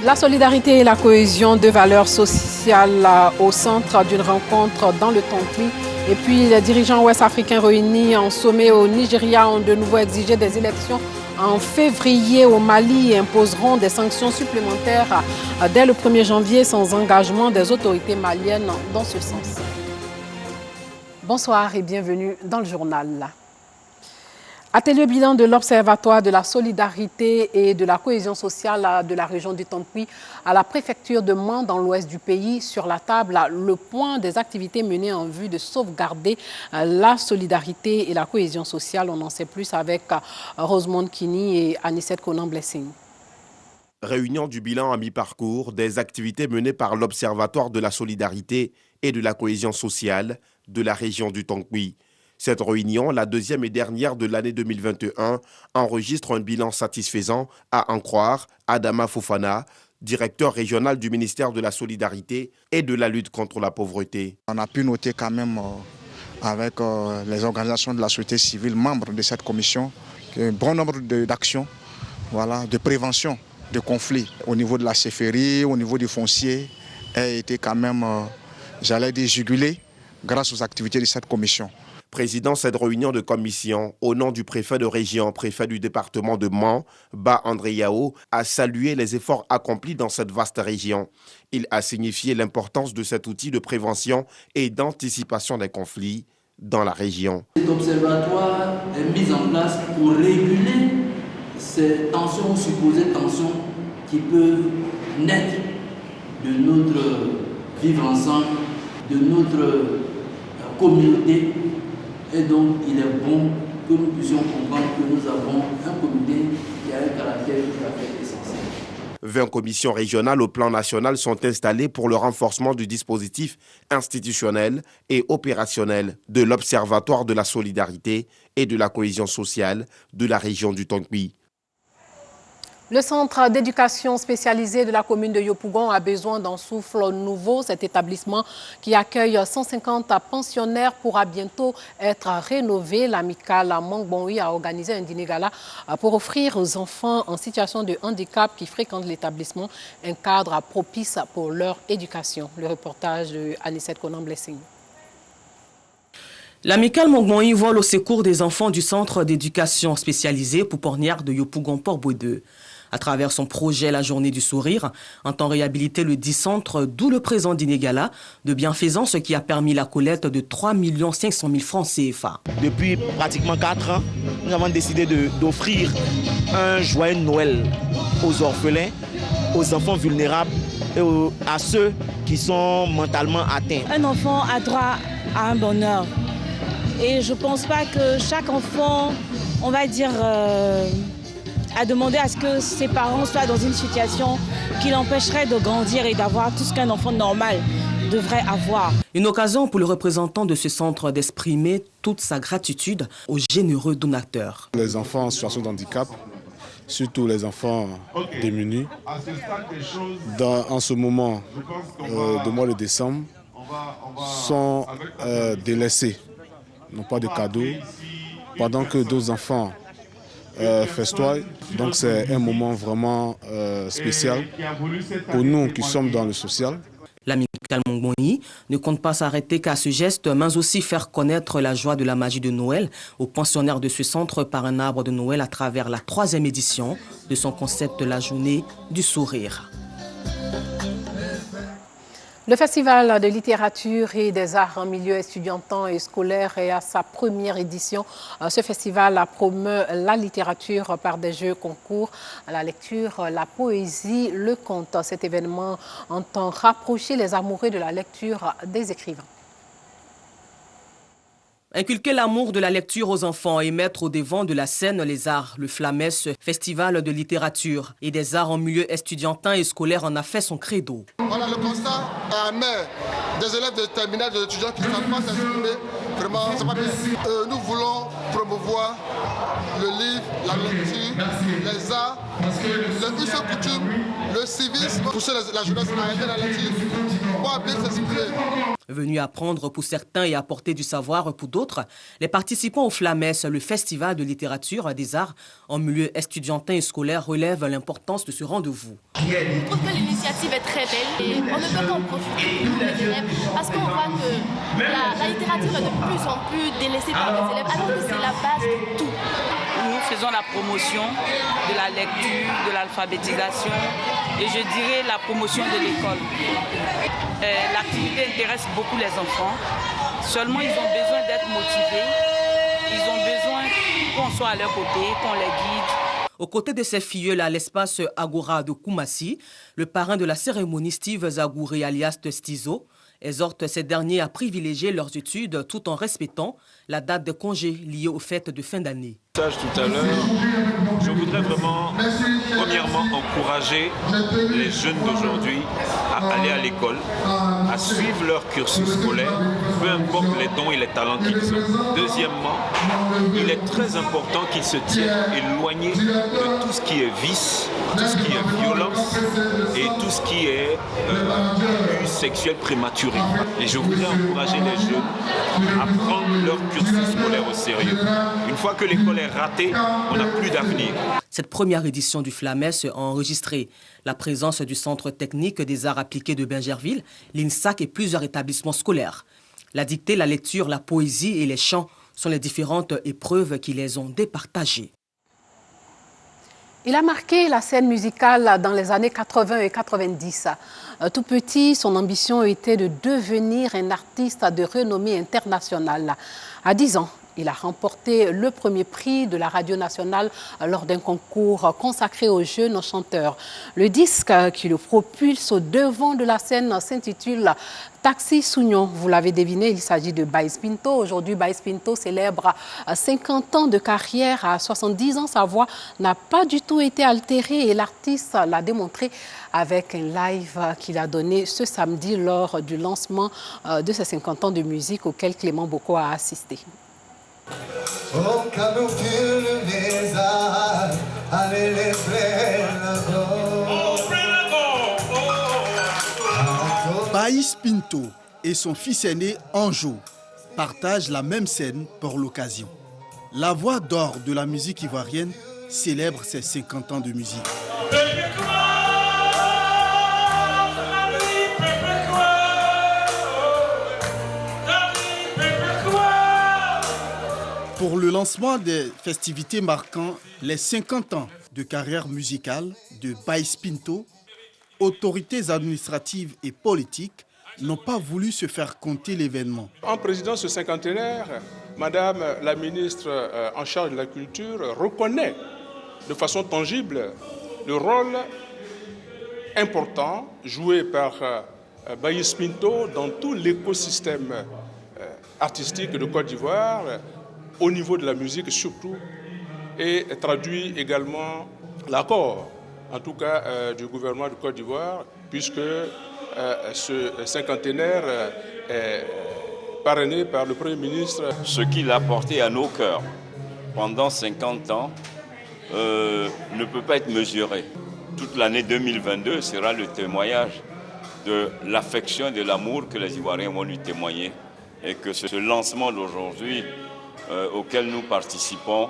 La solidarité et la cohésion de valeurs sociales au centre d'une rencontre dans le Tonkoui. Et puis les dirigeants ouest-africains réunis en sommet au Nigeria ont de nouveau exigé des élections en février au Mali et imposeront des sanctions supplémentaires dès le 1er janvier sans engagement des autorités maliennes dans ce sens. Bonsoir et bienvenue dans le journal. Atelier bilan de l'Observatoire de la solidarité et de la cohésion sociale de la région du Tonkoui à la préfecture de Mans dans l'ouest du pays. Sur la table, le point des activités menées en vue de sauvegarder la solidarité et la cohésion sociale. On en sait plus avec Rosemonde Kini et Anicette Conan-Blessing. Réunion du bilan à mi-parcours des activités menées par l'Observatoire de la solidarité et de la cohésion sociale de la région du Tonkoui. Cette réunion, la deuxième et dernière de l'année 2021, enregistre un bilan satisfaisant, à en croire Adama Fofana, directeur régional du ministère de la Solidarité et de la lutte contre la pauvreté. On a pu noter quand même avec les organisations de la société civile, membres de cette commission, un bon nombre d'actions de prévention de conflits au niveau de la CFRI, au niveau du foncier, a été quand même, j'allais dire, jugulé grâce aux activités de cette commission. Président cette réunion de commission, au nom du préfet de région, préfet du département de Mans, Ba André Yao, a salué les efforts accomplis dans cette vaste région. Il a signifié l'importance de cet outil de prévention et d'anticipation des conflits dans la région. Cet observatoire est mis en place pour réguler ces tensions ou supposées tensions qui peuvent naître de notre vivre ensemble, de notre communauté. Et donc, il est bon que nous puissions comprendre que nous avons un comité qui a un caractère tout à fait essentiel. 20 commissions régionales au plan national sont installées pour le renforcement du dispositif institutionnel et opérationnel de l'Observatoire de la solidarité et de la cohésion sociale de la région du Tonkoui. Le centre d'éducation spécialisé de la commune de Yopougon a besoin d'un souffle nouveau. Cet établissement qui accueille 150 pensionnaires pourra bientôt être rénové. L'amicale Mangbonui a organisé un dîner gala pour offrir aux enfants en situation de handicap qui fréquentent l'établissement un cadre propice pour leur éducation. Le reportage de Anicette Conan-Blessing. L'amicale Mangbonui vole au secours des enfants du centre d'éducation spécialisé pouponnière de Yopougon-Port-Bouedeux. À travers son projet La Journée du Sourire, entend réhabiliter le dit centre, d'où le présent dîner gala de bienfaisance qui a permis la collecte de 3 500 000 francs CFA. Depuis pratiquement 4 ans, nous avons décidé d'offrir un joyeux Noël aux orphelins, aux enfants vulnérables et à ceux qui sont mentalement atteints. Un enfant a droit à un bonheur. Et je ne pense pas que chaque enfant, on va dire, a demandé à ce que ses parents soient dans une situation qui l'empêcherait de grandir et d'avoir tout ce qu'un enfant normal devrait avoir. Une occasion pour le représentant de ce centre d'exprimer toute sa gratitude aux généreux donateurs. Les enfants en situation de handicap, surtout les enfants démunis, en ce moment du mois de décembre, sont délaissés, n'ont pas de cadeaux, pendant que d'autres enfants festoient. Donc c'est un moment vraiment spécial pour nous qui sommes dans le social. L'amicale Mangbonui ne compte pas s'arrêter qu'à ce geste, mais aussi faire connaître la joie de la magie de Noël aux pensionnaires de ce centre par un arbre de Noël à travers la 3e édition de son concept de la Journée du Sourire. Le Festival de littérature et des arts en milieu estudiantin et scolaire est à sa première édition. Ce festival promeut la littérature par des jeux concours, la lecture, la poésie, le conte. Cet événement entend rapprocher les amoureux de la lecture des écrivains. Inculquer l'amour de la lecture aux enfants et mettre au devant de la scène les arts, le Flamès, festival de littérature et des arts en milieu estudiantin et scolaire en a fait son credo. Voilà le constat amer des élèves de terminale, des étudiants qui ne savent pas s'exprimer. Vraiment, c'est pas bien. Nous voulons promouvoir le livre, la lecture, les arts, les us et coutumes, le civisme, pousser la jeunesse à arrêter la lecture, pour bien s'exprimer. Venus apprendre pour certains et apporter du savoir pour d'autres, les participants au Flamès, le festival de littérature des arts en milieu estudiantin et scolaire, relèvent l'importance de ce rendez-vous. Je trouve que l'initiative est très belle et on ne peut qu'en profiter pour les élèves parce qu'on voit que la littérature est de plus en plus délaissée par les élèves alors que c'est la base de tout. Nous faisons la promotion de la lecture, de l'alphabétisation et je dirais la promotion de l'école. L'activité intéresse beaucoup les enfants, seulement ils ont besoin d'être motivés, ils ont besoin qu'on soit à leur côté, qu'on les guide. Aux côtés de ses filleuls à l'espace Agora de Koumassi, le parrain de la cérémonie Steve Zagouri alias Stizo exhorte ces derniers à privilégier leurs études tout en respectant la date de congé liée aux fêtes de fin d'année. Tout à l'heure, je voudrais vraiment, premièrement, encourager les jeunes d'aujourd'hui à aller à l'école, à suivre leur cursus scolaire, peu importe les dons et les talents qu'ils ont. Deuxièmement, il est très important qu'ils se tiennent éloignés de tout ce qui est vice, tout ce qui est violence et tout ce qui est abus sexuel prématuré. Et je voudrais encourager les jeunes à prendre leur cursus scolaire au sérieux. Une fois que l'école est ratée, on n'a plus d'avenir. Cette première édition du Flamès a enregistré la présence du Centre technique des arts appliqués de Bingerville, l'INSAC et plusieurs établissements scolaires. La dictée, la lecture, la poésie et les chants sont les différentes épreuves qui les ont départagées. Il a marqué la scène musicale dans les années 80 et 90. Tout petit, son ambition était de devenir un artiste de renommée internationale. À 10 ans, il a remporté le premier prix de la radio nationale lors d'un concours consacré aux jeunes chanteurs. Le disque qui le propulse au devant de la scène s'intitule Taxi Sougnon. Vous l'avez deviné, il s'agit de Baïs Pinto. Aujourd'hui, Baïs Pinto célèbre 50 ans de carrière. À 70 ans, sa voix n'a pas du tout été altérée et l'artiste l'a démontré avec un live qu'il a donné ce samedi lors du lancement de ses 50 ans de musique auquel Clément Boko a assisté. Baïs Pinto et son fils aîné Anjo partagent la même scène pour l'occasion. La voix d'or de la musique ivoirienne célèbre ses 50 ans de musique. Pour le lancement des festivités marquant les 50 ans de carrière musicale de Baïs Pinto, autorités administratives et politiques n'ont pas voulu se faire compter l'événement. En présidant ce cinquantenaire, Madame la ministre en charge de la culture reconnaît de façon tangible le rôle important joué par Baïs Pinto dans tout l'écosystème artistique de Côte d'Ivoire, au niveau de la musique surtout, et traduit également l'accord, en tout cas du gouvernement de Côte d'Ivoire, puisque ce cinquantenaire est parrainé par le Premier ministre. Ce qu'il a apporté à nos cœurs pendant 50 ans ne peut pas être mesuré. Toute l'année 2022 sera le témoignage de l'affection et de l'amour que les Ivoiriens vont lui témoigner, et que ce lancement d'aujourd'hui auquel nous participons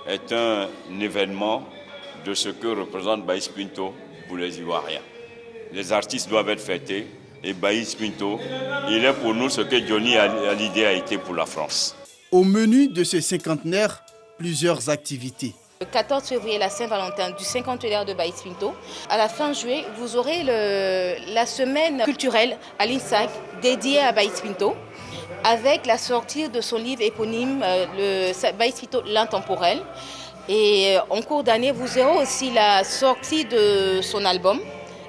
est un événement de ce que représente Baïs Pinto pour les Ivoiriens. Les artistes doivent être fêtés et Baïs Pinto, il est pour nous ce que Johnny Hallyday a été pour la France. Au menu de ce cinquantenaire, plusieurs activités. Le 14 février, la Saint-Valentin du cinquantenaire de Baïs Pinto. À la fin juillet, vous aurez la semaine culturelle à l'INSAC dédiée à Baïs Pinto, avec la sortie de son livre éponyme, Baïs Pinto, l'intemporel. Et en cours d'année, vous aurez aussi la sortie de son album,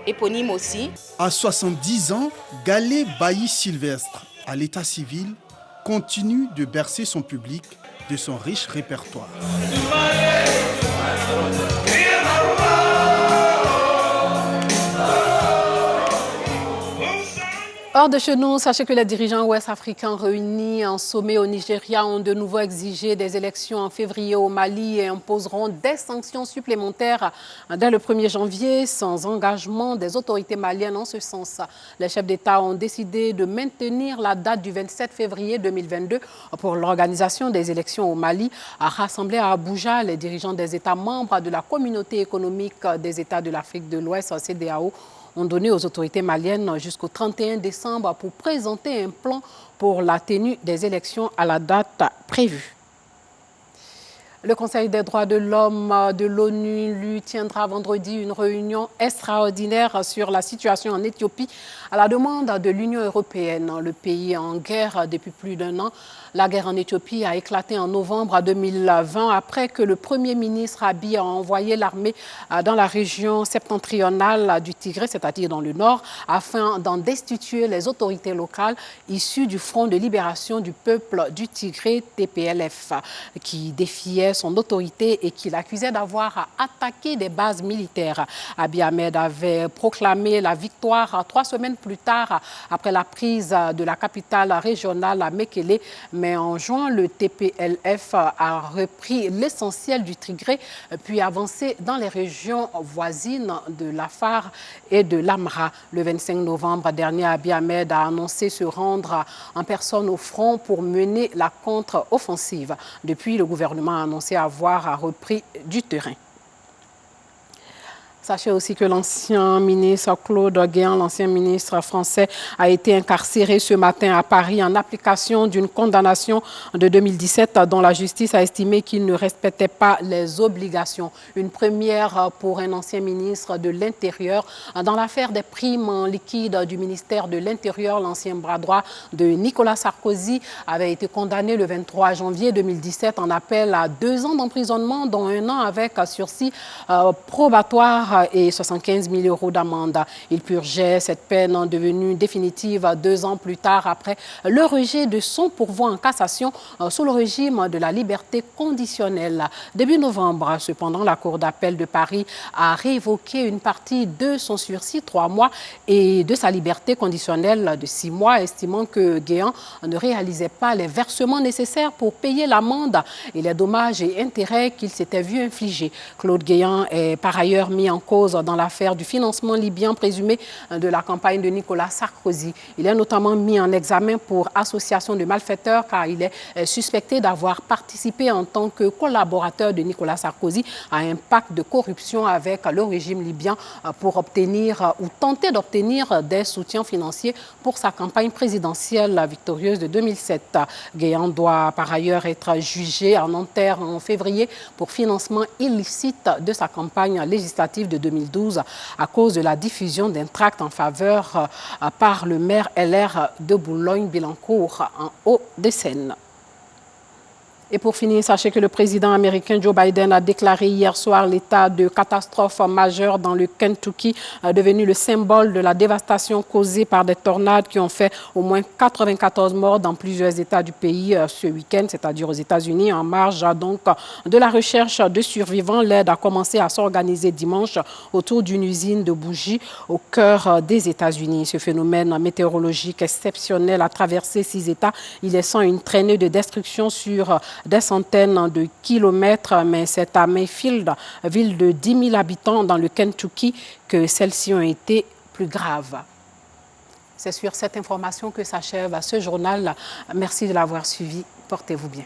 éponyme aussi. À 70 ans, Galé Baïs Sylvestre, à l'état civil, continue de bercer son public de son riche répertoire. Hors de chez nous, sachez que les dirigeants ouest-africains réunis en sommet au Nigeria ont de nouveau exigé des élections en février au Mali et imposeront des sanctions supplémentaires dès le 1er janvier sans engagement des autorités maliennes en ce sens. Les chefs d'État ont décidé de maintenir la date du 27 février 2022 pour l'organisation des élections au Mali. Rassemblés à Abuja, les dirigeants des États membres de la communauté économique des États de l'Afrique de l'Ouest, CEDEAO, ont donné aux autorités maliennes jusqu'au 31 décembre pour présenter un plan pour la tenue des élections à la date prévue. Le Conseil des droits de l'homme de l'ONU lui tiendra vendredi une réunion extraordinaire sur la situation en Éthiopie à la demande de l'Union européenne. Le pays est en guerre depuis plus d'1 an. La guerre en Éthiopie a éclaté en novembre 2020 après que le Premier ministre Abiy a envoyé l'armée dans la région septentrionale du Tigré, c'est-à-dire dans le nord, afin d'en destituer les autorités locales issues du Front de libération du peuple du Tigré, TPLF, qui défiait son autorité et qui l'accusait d'avoir attaqué des bases militaires. Abiy Ahmed avait proclamé la victoire 3 semaines plus tard après la prise de la capitale régionale à Mekele. Mais en juin, le TPLF a repris l'essentiel du Tigré, puis avancé dans les régions voisines de l'Afar et de l'Amra. Le 25 novembre dernier, Abiy Ahmed a annoncé se rendre en personne au front pour mener la contre-offensive. Depuis, le gouvernement a annoncé avoir repris du terrain. Sachez aussi que l'ancien ministre Claude Guéant, l'ancien ministre français, a été incarcéré ce matin à Paris en application d'une condamnation de 2017 dont la justice a estimé qu'il ne respectait pas les obligations. Une première pour un ancien ministre de l'Intérieur. Dans l'affaire des primes en liquide du ministère de l'Intérieur, l'ancien bras droit de Nicolas Sarkozy avait été condamné le 23 janvier 2017 en appel à 2 ans d'emprisonnement, dont 1 an avec sursis probatoire et 75 000 € d'amende. Il purgeait cette peine devenue définitive 2 ans plus tard après le rejet de son pourvoi en cassation sous le régime de la liberté conditionnelle. Début novembre, cependant, la Cour d'appel de Paris a révoqué une partie de son sursis 3 mois et de sa liberté conditionnelle de 6 mois, estimant que Guéant ne réalisait pas les versements nécessaires pour payer l'amende et les dommages et intérêts qu'il s'était vu infliger. Claude Guéant est par ailleurs mis en cause dans l'affaire du financement libyen présumé de la campagne de Nicolas Sarkozy. Il est notamment mis en examen pour association de malfaiteurs car il est suspecté d'avoir participé en tant que collaborateur de Nicolas Sarkozy à un pacte de corruption avec le régime libyen pour obtenir ou tenter d'obtenir des soutiens financiers pour sa campagne présidentielle victorieuse de 2007. Guéant doit par ailleurs être jugé en Nanterre en février pour financement illicite de sa campagne législative de 2012 à cause de la diffusion d'un tract en faveur par le maire LR de Boulogne-Billancourt en Hauts-de-Seine. Et pour finir, sachez que le président américain Joe Biden a déclaré hier soir l'état de catastrophe majeure dans le Kentucky, devenu le symbole de la dévastation causée par des tornades qui ont fait au moins 94 morts dans plusieurs États du pays ce week-end, c'est-à-dire aux États-Unis. En marge donc de la recherche de survivants, l'aide a commencé à s'organiser dimanche autour d'une usine de bougies au cœur des États-Unis. Ce phénomène météorologique exceptionnel a traversé 6 États, y laissant une traînée de destruction sur des centaines de kilomètres, mais c'est à Mayfield, ville de 10 000 habitants dans le Kentucky, que celles-ci ont été plus graves. C'est sur cette information que s'achève ce journal. Merci de l'avoir suivi. Portez-vous bien.